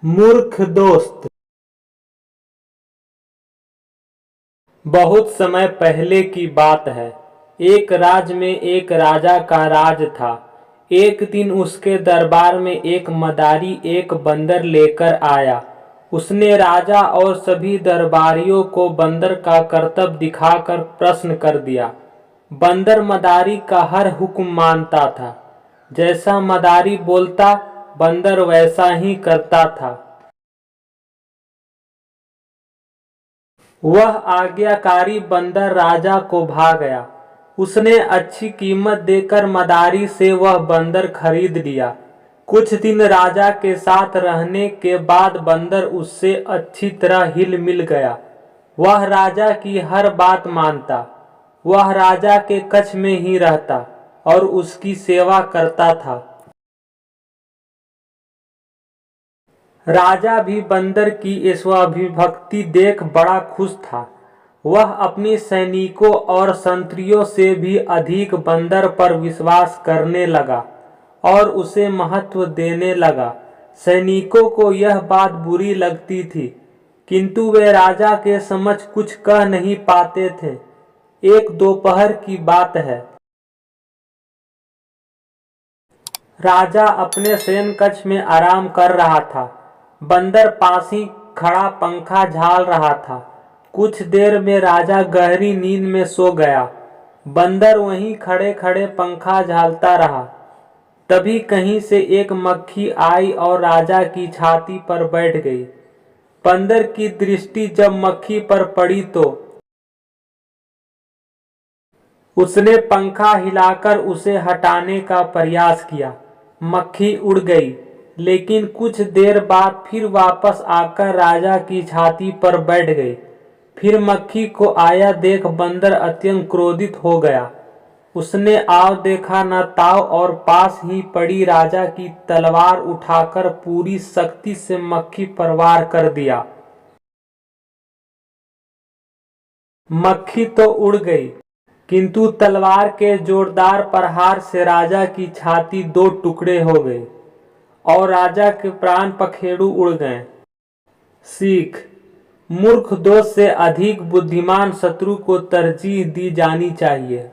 मूर्ख दोस्त। बहुत समय पहले की बात है। एक राज्य में एक राजा का राज था। एक दिन उसके दरबार में एक मदारी एक बंदर लेकर आया। उसने राजा और सभी दरबारियों को बंदर का करतब दिखाकर प्रश्न कर दिया। बंदर मदारी का हर हुक्म मानता था। जैसा मदारी बोलता बंदर वैसा ही करता था। वह आज्ञाकारी बंदर राजा को भा गया। उसने अच्छी कीमत देकर मदारी से वह बंदर खरीद लिया। कुछ दिन राजा के साथ रहने के बाद बंदर उससे अच्छी तरह हिल मिल गया। वह राजा की हर बात मानता। वह राजा के कक्ष में ही रहता और उसकी सेवा करता था। राजा भी बंदर की स्वाभिभक्ति देख बड़ा खुश था। वह अपने सैनिकों और संतरियों से भी अधिक बंदर पर विश्वास करने लगा और उसे महत्व देने लगा। सैनिकों को यह बात बुरी लगती थी, किंतु वे राजा के समक्ष कुछ कह नहीं पाते थे। एक दोपहर की बात है। राजा अपने शयन कक्ष में आराम कर रहा था। बंदर पास ही खड़ा पंखा झाल रहा था। कुछ देर में राजा गहरी नींद में सो गया। बंदर वहीं खड़े खड़े पंखा झालता रहा। तभी कहीं से एक मक्खी आई और राजा की छाती पर बैठ गई। बंदर की दृष्टि जब मक्खी पर पड़ी तो उसने पंखा हिलाकर उसे हटाने का प्रयास किया। मक्खी उड़ गई, लेकिन कुछ देर बाद फिर वापस आकर राजा की छाती पर बैठ गई। फिर मक्खी को आया देख बंदर अत्यंत क्रोधित हो गया। उसने आव देखा न ताव और पास ही पड़ी राजा की तलवार उठाकर पूरी शक्ति से मक्खी पर वार कर दिया। मक्खी तो उड़ गई, किंतु तलवार के जोरदार प्रहार से राजा की छाती दो टुकड़े हो गई और राजा के प्राण पखेरु उड़ गए। सीख: मूर्ख दोस्त से अधिक बुद्धिमान शत्रु को तरजीह दी जानी चाहिए।